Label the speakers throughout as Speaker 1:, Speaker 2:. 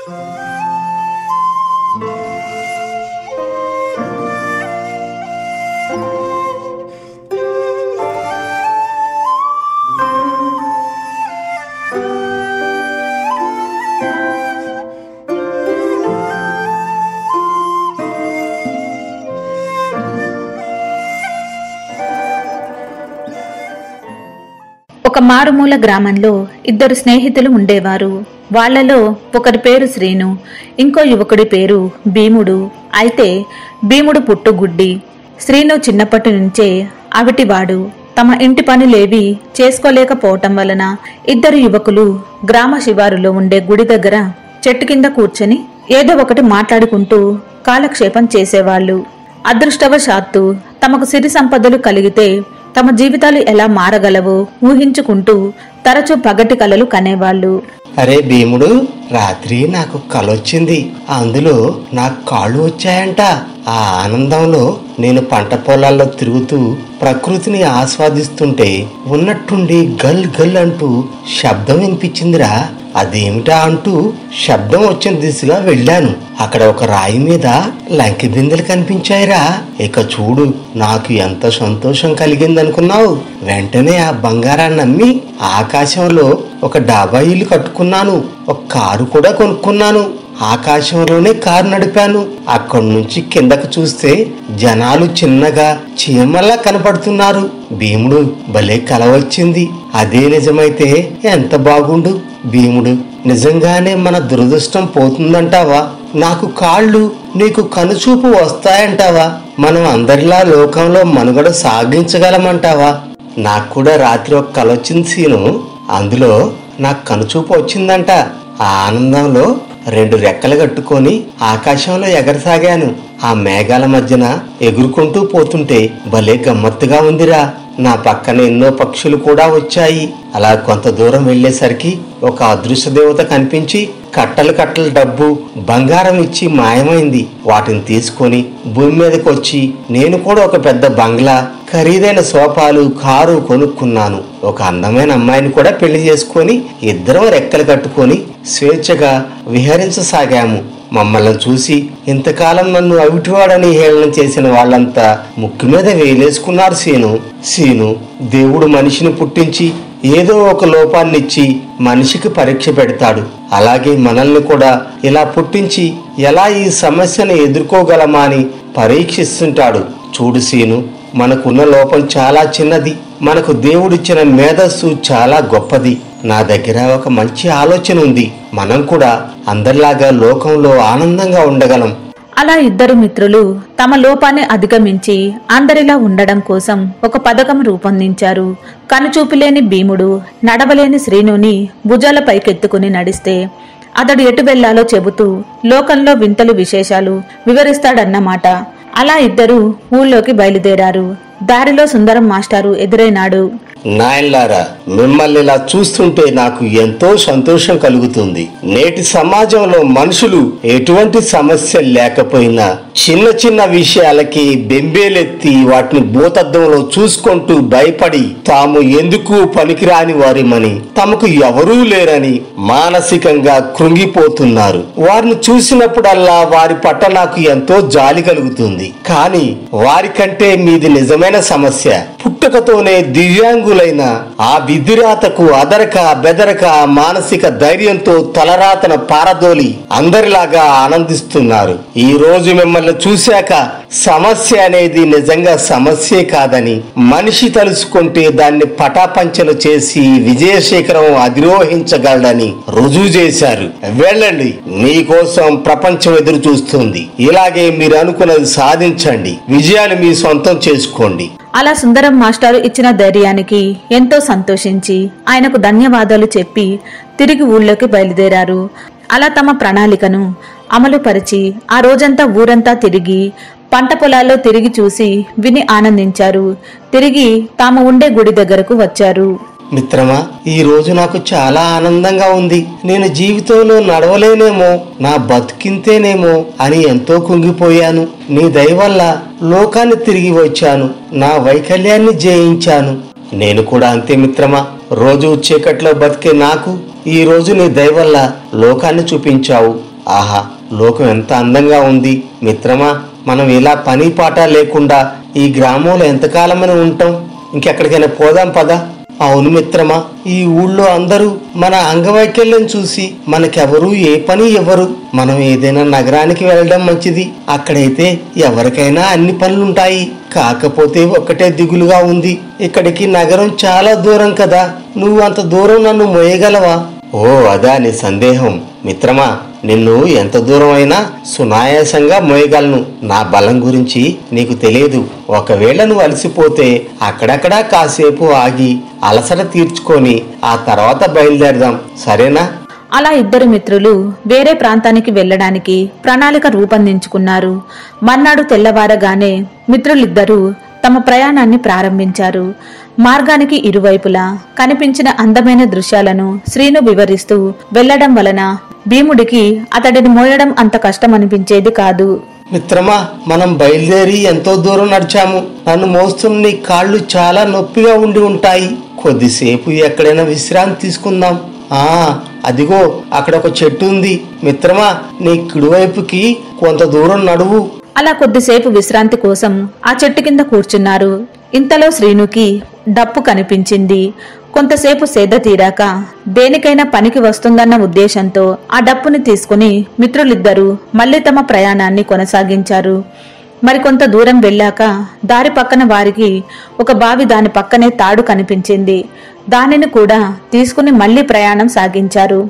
Speaker 1: ఒక మారుమూల గ్రామంలో ఇద్దరు స్నేహితులు ఉండేవారు. వాళ్లలో ఒకరి పేరు శ్రీను, ఇంకో యువకుడి పేరు భీముడు. అయితే భీముడు పుట్టుగుడ్డి, శ్రీను చిన్నప్పటి నుంచే అవిటివాడు. తమ ఇంటి పనులేవి చేసుకోలేకపోవటం వలన ఇద్దరు యువకులు గ్రామ శివారులో ఉండే గుడి దగ్గర చెట్టు కింద కూర్చొని ఏదో ఒకటి మాట్లాడుకుంటూ కాలక్షేపం చేసేవాళ్లు. అదృష్టవశాత్తు తమకు సిరి సంపదలు కలిగితే తమ జీవితాలు ఎలా మారగలవో ఊహించుకుంటూ తరచూ పగటి కలలు కనేవాళ్లు.
Speaker 2: అరే భీముడు, రాత్రి నాకు కలొచ్చింది. అందులో నాకు కాళ్ళు వచ్చాయంట. ఆ ఆనందంలో నేను పంట పొలాల్లో తిరుగుతూ ప్రకృతిని ఆస్వాదిస్తుంటే ఉన్నట్టుండి గల్ గల్ అంటూ శబ్దం వినిపించిందిరా. అదేమిటా అంటూ శబ్దం వచ్చిన దిశగా వెళ్ళాను. అక్కడ ఒక రాయి మీద లంకి బిందెలు కనిపించాయిరా. ఇక చూడు, నాకు ఎంత సంతోషం కలిగిందనుకున్నావు. వెంటనే ఆ బంగారాన్ని అమ్మి ఆకాశంలో ఒక డాబా ఇల్లు కట్టుకున్నాను. ఒక కారు కూడా కొనుక్కున్నాను. ఆకాశంలోనే కారు నడిపాను. అక్కడి నుంచి కిందకు చూస్తే జనాలు చిన్నగా చీమల్లా కనపడుతున్నారు. భీముడు, భలే కల వచ్చింది. అదే నిజమైతే ఎంత బాగుండు. భీముడు, నిజంగానే మన దురదృష్టం పోతుందంటావా? నాకు కాళ్ళు, నీకు కనుచూపు వస్తాయంటావా? మనం అందరిలా లోకంలో మనుగడ సాగించగలమంటావా? నాకు కూడా రాత్రి ఒక కల వచ్చింది సీను. అందులో నాకు కనుచూపు వచ్చిందంట. ఆ ఆనందంలో 2 రెక్కలు కట్టుకొని ఆకాశంలో ఎగరసాగాను. ఆ మేఘాల మధ్యన ఎగురుకుంటూ పోతుంటే భలే గమ్మత్తుగా ఉందిరా. నా పక్కన ఎన్నో పక్షులు కూడా వచ్చాయి. అలా కొంత దూరం వెళ్లేసరికి ఒక అదృశ్య దేవత కనిపించి కట్టలు కట్టలు డబ్బు, బంగారం ఇచ్చి మాయమైంది. వాటిని తీసుకొని భూమి మీదకి వచ్చి నేను కూడా ఒక పెద్ద బంగ్లా, ఖరీదైన సోఫాలు, కారు కొనుక్కున్నాను. ఒక అందమైన అమ్మాయిని కూడా పెళ్లి చేసుకొని ఇద్దరం రెక్కలు కట్టుకొని స్వేచ్ఛగా విహరించసాగాము. మమ్మల్ని చూసి ఇంతకాలం నన్ను అవిటివాడని హేళన చేసిన వాళ్ళంతా ముక్కు మీద వేలేసుకున్నారు. సీను, దేవుడు మనిషిని పుట్టించి ఏదో ఒక లోపాన్నిచ్చి మనిషికి పరీక్ష పెడతాడు. అలాగే మనల్ని కూడా ఇలా పుట్టించి ఎలా ఈ సమస్యను ఎదుర్కోగలమా అని పరీక్షిస్తుంటాడు. చూడు సీను, మనకున్న లోపం చాలా చిన్నది. మనకు దేవుడిచ్చిన మేధస్సు చాలా గొప్పది. నా దగ్గర ఒక మంచి ఆలోచన ఉంది. మనం కూడా అందరిలాగా లోకంలో ఆనందంగా ఉండగలం.
Speaker 1: అలా ఇద్దరు మిత్రులు తమ లోపాన్ని అధిగమించి అందరిలా ఉండడం కోసం ఒక పథకం రూపొందించారు. కనుచూపులేని భీముడు నడవలేని శ్రీనుని భుజాలపైకెత్తుకుని నడిస్తే అతడు ఎటు వెళ్లాలో చెబుతూ లోకంలో వింతలు విశేషాలు వివరిస్తాడన్నమాట. అలా ఇద్దరు ఊళ్ళోకి బయలుదేరారు. దారిలో సుందరం మాస్టారు ఎదురైనాడు.
Speaker 2: నాయన్లారా, మిమ్మల్ని ఇలా చూస్తుంటే నాకు ఎంతో సంతోషం కలుగుతుంది. నేటి సమాజంలో మనుషులు ఎటువంటి సమస్య లేకపోయినా చిన్న చిన్న విషయాలకి బెంబేలెత్తి వాటిని భూతద్దంలో చూసుకుంటూ భయపడి తాము ఎందుకు పనికిరాని వారిమని, తమకు ఎవరూ లేరని మానసికంగా కృంగిపోతున్నారు. వారిని చూసినప్పుడల్లా వారి పట్ల నాకు ఎంతో జాలి కలుగుతుంది. కానీ వారికంటే మీది నిజమైన సమస్య. పుట్టుకతోనే దివ్యాంగులైన ఆ విధిరాతకు అదరక బెదరక మానసిక ధైర్యంతో తలరాతన పారదోలి అందరిలాగా ఆనందిస్తున్నారు. ఈ రోజు మిమ్మల్ని చూశాక సమస్య అనేది నిజంగా సమస్యే కాదని, మనిషి తలుసుకుంటే దాన్ని పటాపంచలు చేసి విజయశేఖరం అధిరోహించగలడని రుజువు చేశారు. వెళ్ళండి, మీకోసం ప్రపంచం ఎదురు చూస్తుంది. ఇలాగే మీరు అనుకున్నది సాధించండి, విజయాలు మీ సొంతం చేసుకోండి.
Speaker 1: అలా సుందరం మాస్టారు ఇచ్చిన ధైర్యానికి ఎంతో సంతోషించి ఆయనకు ధన్యవాదాలు చెప్పి తిరిగి ఊళ్ళోకి బయలుదేరారు. అలా తమ ప్రణాళికను అమలుపరిచి ఆ రోజంతా ఊరంతా తిరిగి పంట పొలాల్లో తిరిగి చూసి విని ఆనందించారు. తిరిగి తాము ఉండే గుడి దగ్గరకు వచ్చారు.
Speaker 2: మిత్రమా, ఈ రోజు నాకు చాలా ఆనందంగా ఉంది. నేను జీవితంలో నడవలేనేమో, నా బతికింతేనేమో అని ఎంతో కుంగిపోయాను. నీ దయ వల్ల లోకాన్ని తిరిగి వచ్చాను, నా వైకల్యాన్ని జయించాను. నేను కూడా అంతే మిత్రమా. రోజు చీకట్లో బతికే నాకు ఈ రోజు నీ దయ వల్ల లోకాన్ని చూపించావు. ఆహా, లోకం ఎంత అందంగా ఉంది మిత్రమా. మనం ఇలా పని పాట లేకుండా ఈ గ్రామంలో ఎంతకాలమని ఉంటాం? ఇంకెక్కడికైనా పోదాం పదా. అవును మిత్రమా, ఈ ఊళ్ళో అందరూ మన అంగవైకల్యం చూసి మనకెవరూ ఏ పని ఇవ్వరు. మనం ఏదైనా నగరానికి వెళ్ళడం మంచిది. అక్కడైతే ఎవరికైనా అన్ని పనులుంటాయి. కాకపోతే ఒక్కటే దిగులుగా ఉంది, ఇక్కడికి నగరం చాలా దూరం కదా. నువ్వు అంత దూరం నన్ను మోయగలవా? ఓ అదా నీ సందేహం మిత్రమా. నిన్ను ఎంత దూరం అయినా సునాయాసంగా మోయగలను. నా బలం గురించి నీకు తెలియదు. ఒకవేళ నువ్వు అలసిపోతే అక్కడక్కడా కాసేపు ఆగి అలసట తీర్చుకొని ఆ తర్వాత బయలుదేరదాం, సరేనా?
Speaker 1: అలా ఇద్దరు మిత్రులు వేరే ప్రాంతానికి వెళ్లడానికి ప్రణాళిక రూపొందించుకున్నారు. మర్నాడు తెల్లవారగానే మిత్రులిద్దరూ తమ ప్రయాణాన్ని ప్రారంభించారు. మార్గానికి ఇరువైపులా కనిపించిన అందమైన దృశ్యాలను శ్రీను వివరిస్తూ వెళ్లడం వలన భీముడికి అతడిని మోయడం అంత కష్టమనిపించేది కాదు.
Speaker 2: మిత్రమా, మనం బయలుదేరి ఎంతో దూరం నడిచాము. నన్ను మోస్తున్న నీ కాళ్ళు చాలా నొప్పిగా ఉండి ఉంటాయి. కొద్దిసేపు ఎక్కడైనా విశ్రాంతి తీసుకుందాం. అదిగో అక్కడ ఒక చెట్టు ఉంది మిత్రమా, నీ కుడివైపుకి కొంత దూరం నడువు.
Speaker 1: అలా కొద్దిసేపు విశ్రాంతి కోసం ఆ చెట్టు కింద కూర్చున్నారు. ఇంతలో శ్రీనుకి డప్పు కనిపించింది. కొంతసేపు సేద తీరాక దేనికైనా పనికి వస్తుందన్న ఉద్దేశంతో ఆ డప్పుని తీసుకుని మిత్రులిద్దరూ మళ్లీ తమ ప్రయాణాన్ని కొనసాగించారు. మరికొంత దూరం వెళ్ళాక దారి పక్కన వారికి ఒక బావి, దాని పక్కనే తాడు కనిపించింది. దానిని కూడా తీసుకుని మళ్లీ ప్రయాణం సాగించారు.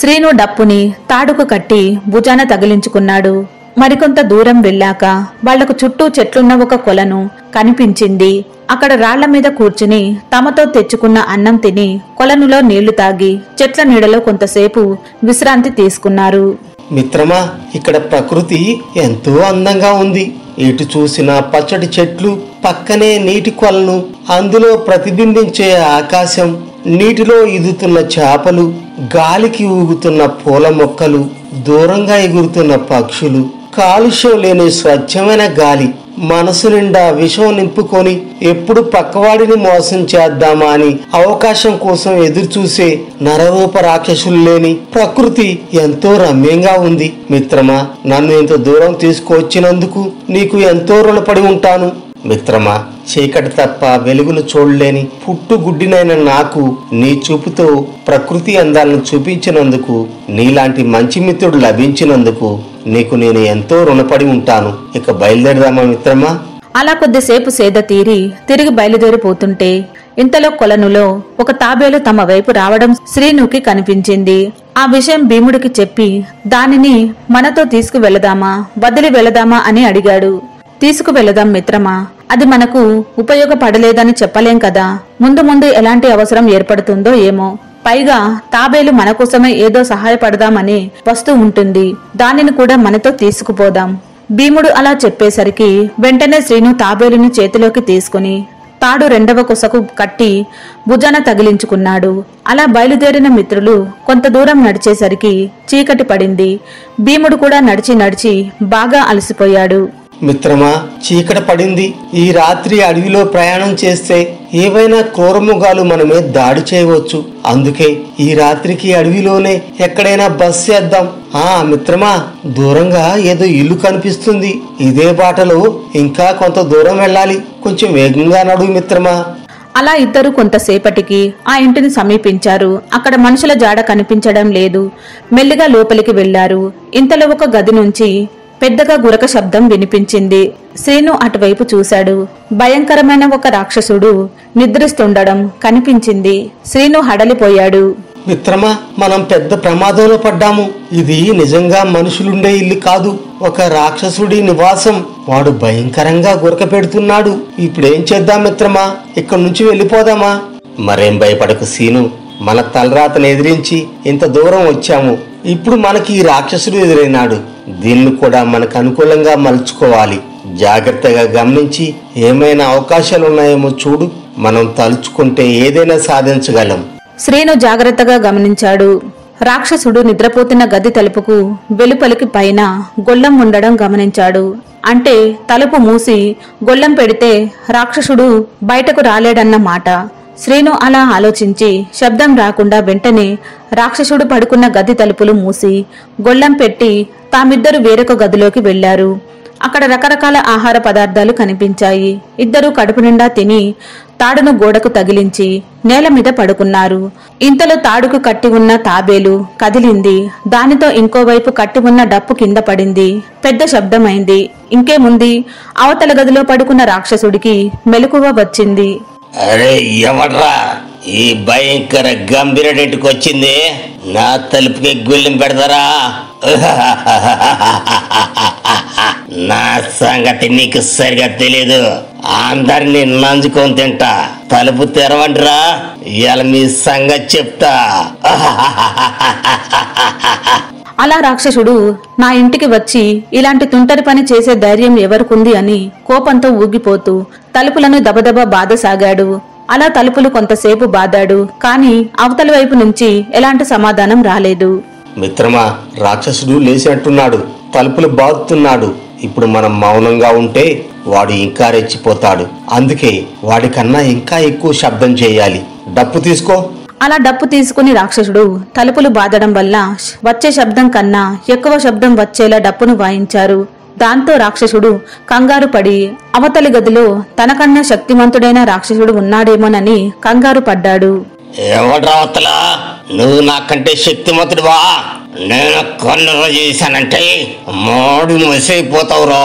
Speaker 1: శ్రీను డప్పుని తాడుకు కట్టి భుజాన తగిలించుకున్నాడు. మరికొంత దూరం వెళ్ళాక వాళ్లకు చుట్టూ చెట్లున్న ఒక కొలను కనిపించింది. అక్కడ రాళ్ల మీద కూర్చుని తమతో తెచ్చుకున్న అన్నం తిని కొలనులో నీళ్లు తాగి చెట్ల నీడలో కొంతసేపు విశ్రాంతి తీసుకున్నారు.
Speaker 2: మిత్రమా, ఇక్కడ ప్రకృతి ఎంతో అందంగా ఉంది. ఎటు చూసిన పచ్చటి చెట్లు, పక్కనే నీటి కొలను, అందులో ప్రతిబింబించే ఆకాశం, నీటిలో ఈదుతున్న చేపలు, గాలికి ఊగుతున్న పూల మొక్కలు, దూరంగా ఎగురుతున్న పక్షులు, కాలుష్యం లేని స్వచ్ఛమైన గాలి, మనసు నిండా విషం నింపుకొని ఎప్పుడు పక్కవాడిని మోసం చేద్దామా అని అవకాశం కోసం ఎదురు చూసే నరరూప రాక్షసులు లేని ప్రకృతి ఎంతో రమ్యంగా ఉంది. మిత్రమా, నన్ను ఇంత దూరం తీసుకువచ్చినందుకు నీకు ఎంతో రుణపడి ఉంటాను. మిత్రమా, చీకటి తప్ప వెలుగును చూడలేని పుట్టుగుడ్డినైన నాకు నీ చూపుతో ప్రకృతి అందాలను చూపించినందుకు, నీలాంటి మంచి మిత్రుడు లభించినందుకు నీకు నేను ఎంతో రుణపడి ఉంటాను. ఇక బయలుదేరదామా మిత్రమా?
Speaker 1: అలా కొద్దిసేపు సేద తీరి తిరిగి బయలుదేరిపోతుంటే ఇంతలో కొలనులో ఒక తాబేలు తమ వైపు రావడం శ్రీనుకి కనిపించింది. ఆ విషయం భీముడికి చెప్పి దానిని మనతో తీసుకువెళదామా, వదిలి వెళదామా అని అడిగాడు. తీసుకువెళదాం మిత్రమా, అది మనకు ఉపయోగపడలేదని చెప్పలేం కదా. ముందు ముందు ఎలాంటి అవసరం ఏర్పడుతుందో ఏమో. పైగా తాబేలు మన కోసమే ఏదో సహాయపడదామని వస్తూ ఉంటుంది. దానిని కూడా మనతో తీసుకుపోదాం. భీముడు అలా చెప్పేసరికి వెంటనే శ్రీను తాబేలుని చేతిలోకి తీసుకుని తాడు రెండవ కొసకు కట్టి భుజాన తగిలించుకున్నాడు. అలా బయలుదేరిన మిత్రులు కొంత దూరం నడిచేసరికి చీకటి పడింది. భీముడు కూడా నడిచి నడిచి బాగా అలసిపోయాడు.
Speaker 2: మిత్రమా, చీకటి పడింది. ఈ రాత్రి అడవిలో ప్రయాణం చేస్తే ఏవైనా క్రూరముగాలు మనమే దాడి చేయవచ్చు. అందుకే ఈ రాత్రికి అడవిలోనే ఎక్కడైనా బస్ చేద్దాం. మిత్రమా, దూరంగా ఏదో ఇల్లు కనిపిస్తుంది. ఇదే బాటలో ఇంకా కొంత దూరం వెళ్ళాలి. కొంచెం వేగంగా నడువు మిత్రమా.
Speaker 1: అలా ఇద్దరు కొంతసేపటికి ఆ ఇంటిని సమీపించారు. అక్కడ మనుషుల జాడ కనిపించడం లేదు. మెల్లిగా లోపలికి వెళ్లారు. ఇంతలో ఒక గది నుంచి పెద్దగా గురక శబ్దం వినిపించింది. శ్రీను అటువైపు చూశాడు. భయంకరమైన ఒక రాక్షసుడు నిద్రిస్తుండడం కనిపించింది. శ్రీను హడలిపోయాడు.
Speaker 2: మిత్రమా, మనం పెద్ద ప్రమాదంలో పడ్డాము. ఇది నిజంగా మనుషులుండే ఇల్లు కాదు, ఒక రాక్షసుడి నివాసం. వాడు భయంకరంగా గురక పెడుతున్నాడు. ఇప్పుడేం చేద్దాం మిత్రమా? ఇక్కడి నుంచి వెళ్ళిపోదామా? మరేం భయపడకు సీను, మన తలరాతను ఎదిరించి ఇంత దూరం వచ్చాము. ఇప్పుడు మనకి ఈ రాక్షసుడు ఎదురైనాడు. దీన్ని కూడా మనకు అనుకూలంగా మలుచుకోవాలి. జాగ్రత్తగా గమనించి ఏమైనా అవకాశాలున్నాయేమో చూడు. మనం తలుచుకుంటే ఏదైనా సాధించగలం.
Speaker 1: శ్రీను జాగ్రత్తగా గమనించాడు. రాక్షసుడు నిద్రపోతున్న గది తలుపుకు వెలుపలికి పైన గొళ్ళెం ఉండడం గమనించాడు. అంటే తలుపు మూసి గొళ్ళెం పెడితే రాక్షసుడు బయటకు రాలేడన్న మాట. శ్రీను అలా ఆలోచించి శబ్దం రాకుండా వెంటనే రాక్షసుడు పడుకున్న గది తలుపులు మూసి గొళ్ళెం పెట్టి తామిద్దరు వేరొక గదిలోకి వెళ్లారు. అక్కడ రకరకాల ఆహార పదార్థాలు కనిపించాయి. ఇద్దరూ కడుపు నిండా తిని తాడును గోడకు తగిలించి నేల మీద పడుకున్నారు. ఇంతలో తాడుకు కట్టి ఉన్న తాబేలు కదిలింది. దానితో ఇంకోవైపు కట్టి ఉన్న డప్పు కింద పడింది. పెద్ద శబ్దమైంది. ఇంకేముంది, అవతల గదిలో పడుకున్న రాక్షసుడికి మెలకువ వచ్చింది.
Speaker 3: అరే ఎవడ్రా ఈ భయంకర గంభీరటికి వచ్చింది? నా తలుపుకి గుళ్ళెం పెడతారా? నా సంగతి నీకు సరిగా తెలీదు. అందరినీ నంజుకొని తింటా. తలుపు తెరవండిరా, ఇవాళ మీ సంగతి చెప్తా.
Speaker 1: అలా రాక్షసుడు నా ఇంటికి వచ్చి ఇలాంటి తుంటరి పని చేసే ధైర్యం ఎవరికుంది అని కోపంతో ఊగిపోతూ తలుపులను దబదబా బాధసాగాడు. అలా తలుపులు కొంతసేపు బాదాడు. కాని అవతల వైపు నుంచి ఎలాంటి సమాధానం రాలేదు.
Speaker 2: మిత్రమా, రాక్షసుడు లేచినట్టున్నాడు, తలుపులు బాదుతున్నాడు. ఇప్పుడు మనం మౌనంగా ఉంటే వాడు ఇంకా రెచ్చిపోతాడు. అందుకే వాడికన్నా ఇంకా ఎక్కువ శబ్దం చేయాలి. డప్పు తీసుకో.
Speaker 1: అలా డప్పు తీసుకుని రాక్షసుడు తలుపులు బాదడం వల్ల వచ్చే శబ్దం కన్నా ఎక్కువ శబ్దం వచ్చేలా డప్పును వాయించారు. దాంతో రాక్షసుడు కంగారు పడి అవతలి గదిలో తనకన్నా శక్తిమంతుడైన రాక్షసుడు ఉన్నాడేమోనని కంగారు పడ్డాడు.
Speaker 3: ఎవడ్రా అవతల? నువ్వు నాకంటే శక్తిమంతుడువా? నేను కన్ను చేశానంటే మోడి మసైపోతావురా.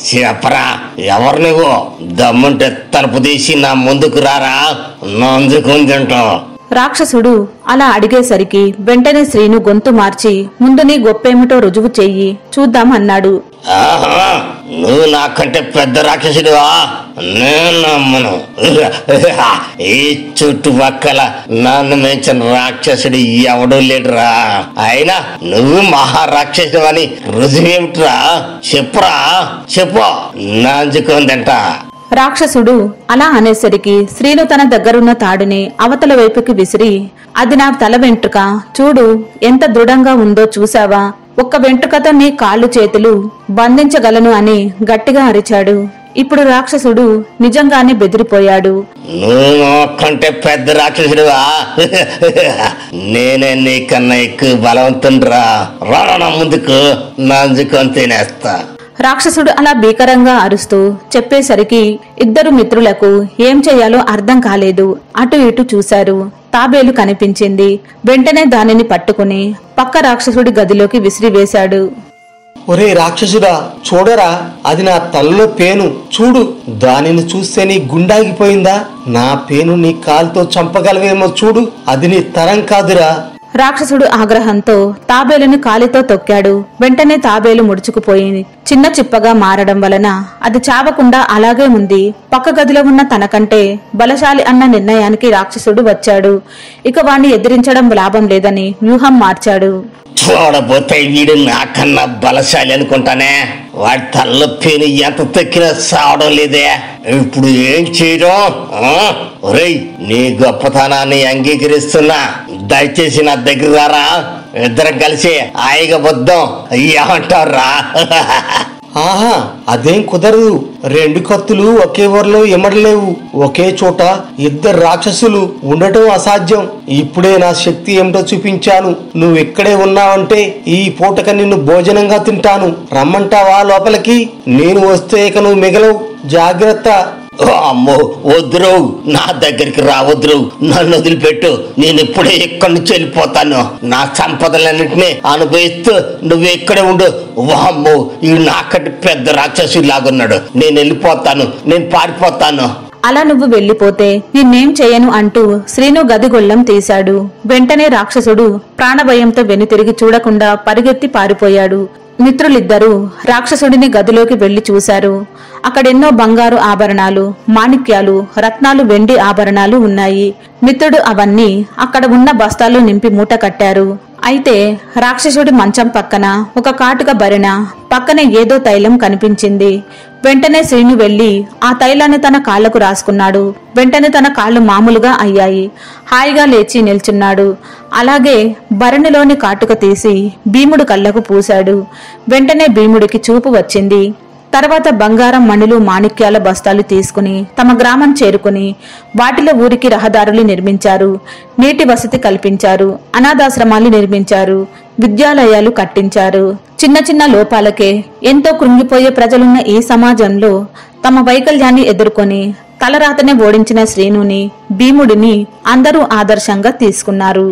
Speaker 3: చెప్పరా, ఎవరు నువ్వు? దమ్ముంటే తలుపు తీసి నా ముందుకు రారా, నందుకొని తింటావు.
Speaker 1: రాక్షసుడు అలా అడిగేసరికి వెంటనే శ్రీను గొంతు మార్చి ముందు నీ గొప్పేమిటో రుజువు చెయ్యి చూద్దాం అన్నాడు.
Speaker 3: ఆహా, నువ్వు నాకంటే పెద్ద రాక్షసుడివా? నేను నమ్మను. ఈ చుట్టుపక్కల నన్ను మించిన రాక్షసుడు ఎవడూ లేడురా. అయినా నువ్వు మహారాక్షసుడు అని రుజువేమిట్రా? చెప్పురా, చెప్పు, నంజుకొని తింటా.
Speaker 1: రాక్షసుడు అలా అనేసరికి శ్రీను తన దగ్గరున్న తాడుని అవతల వైపుకి విసిరి, అది నా తల వెంట్రుక, చూడు ఎంత దృఢంగా ఉందో చూసావా? ఒక్క వెంట్రుకతో నీ కాళ్ళు చేతులు బంధించగలను అని గట్టిగా అరిచాడు. ఇప్పుడు రాక్షసుడు నిజంగానే బెదిరిపోయాడు.
Speaker 3: నువ్వు కంటే పెద్ద రాక్షసుడివా? నేనే నీకన్నా ఎక్కువ బలవంతుండ్రా. రానా ముందుకు, నంజుకొని తినేస్తా.
Speaker 1: రాక్షసుడు అలా భీకరంగా అరుస్తూ చెప్పేసరికి ఇద్దరు మిత్రులకు ఏం చేయాలో అర్థం కాలేదు. అటు ఇటు చూశారు. తాబేలు కనిపించింది. వెంటనే దానిని పట్టుకుని పక్క రాక్షసుడి గదిలోకి విసిరివేశాడు.
Speaker 2: ఒరే రాక్షసుడా, చూడరా, అది నా తలలో పేను. చూడు, దానిని చూస్తే నీ గుండాగిపోయిందా? నా పేను నీ కాలుతో చంపగలవేమో చూడు. అది నీ తరం కాదురా.
Speaker 1: రాక్షసుడు ఆగ్రహంతో తాబేలుని కాలితో తొక్కాడు. వెంటనే తాబేలు ముడుచుకుపోయింది. చిన్న చిప్పగా మారడం వలన అది చావకుండా అలాగే ఉంది. పక్క గదిలో ఉన్న తనకంటే బలశాలి అన్న నిర్ణయానికి రాక్షసుడు వచ్చాడు. ఇక వాణ్ణి ఎదిరించడం లాభం లేదని వ్యూహం మార్చాడు.
Speaker 3: చూడబోతే వీడు నాకన్నా బలశాలి అనుకుంటానే. వాడి తల్ల పేను ఎంత తక్కినా సావడం లేదే. ఇప్పుడు ఏం చేయడం? ఒరేయ్, నీ గొప్పతనాన్ని అంగీకరిస్తున్నా. దయచేసి నా దగ్గర రారా. ఇద్దరం కలిసి హాయిగా వద్దాం. ఏమంటారా?
Speaker 2: ఆహా, అదేం కుదరదు. రెండు కత్తులు ఒకే ఊర్లో ఎమడలేవు. ఒకే చోట ఇద్దరు రాక్షసులు ఉండటం అసాధ్యం. ఇప్పుడే నా శక్తి ఏమిటో చూపించాను. నువ్వు ఇక్కడే ఉన్నావంటే ఈ పూటక నిన్ను భోజనంగా తింటాను. రమ్మంటావా లోపలికి? నేను వస్తే ఇక నువ్వు మిగలవు. జాగ్రత్త.
Speaker 3: అమ్మో, వద్దురు, నా దగ్గరికి రావద్దురు. నన్ను వదిలిపెట్టు. నేను ఇప్పుడే ఇక్కడి నుంచి వెళ్ళిపోతాను. నా సంపదలన్నింటినీ అనుభవిస్తూ నువ్వు ఇక్కడే ఉండు. వామ్మో, ఈ నాకంటే పెద్ద రాక్షసుడు లాగున్నాడు. నేను వెళ్ళిపోతాను. నేను పారిపోతాను.
Speaker 1: అలా నువ్వు వెళ్లిపోతే నిన్నేం చేయను అంటూ శ్రీను గదిగొల్లం తీశాడు. వెంటనే రాక్షసుడు ప్రాణభయంతో వెనుతిరిగి చూడకుండా పరిగెత్తి పారిపోయాడు. మిత్రులిద్దరూ రాక్షసుడిని గదిలోకి వెళ్లి చూశారు. అక్కడెన్నో బంగారు ఆభరణాలు, మాణిక్యాలు, రత్నాలు, వెండి ఆభరణాలు ఉన్నాయి. మిత్రుడు అవన్నీ అక్కడ ఉన్న బస్తాల్లో నింపి మూట కట్టారు. అయితే రాక్షసుడి మంచం పక్కన ఒక కాటుక భరిణ, పక్కనే ఏదో తైలం కనిపించింది. వెంటనే శ్రీను వెళ్లి ఆ తైలాన్ని తన కాళ్లకు రాసుకున్నాడు. వెంటనే తన కాళ్లు మామూలుగా అయ్యాయి. హాయిగా లేచి నిల్చున్నాడు. అలాగే భరణిలోని కాటుక తీసి భీముడు కళ్ళకు పూశాడు. వెంటనే భీముడికి చూపు వచ్చింది. తర్వాత బంగారం, మణులు, మాణిక్యాల బస్తాలు తీసుకుని తమ గ్రామం చేరుకుని వాటిలో ఊరికి రహదారులు నిర్మించారు, నీటి వసతి కల్పించారు, అనాథాశ్రమాలు నిర్మించారు, విద్యాలయాలు కట్టించారు. చిన్న చిన్న లోపాలకే ఎంతో కృంగిపోయే ప్రజలున్న ఈ సమాజంలో తమ వైకల్యాన్ని ఎదుర్కొని తలరాతనే ఓడించిన శ్రీనుని, భీముడిని అందరూ ఆదర్శంగా తీసుకున్నారు.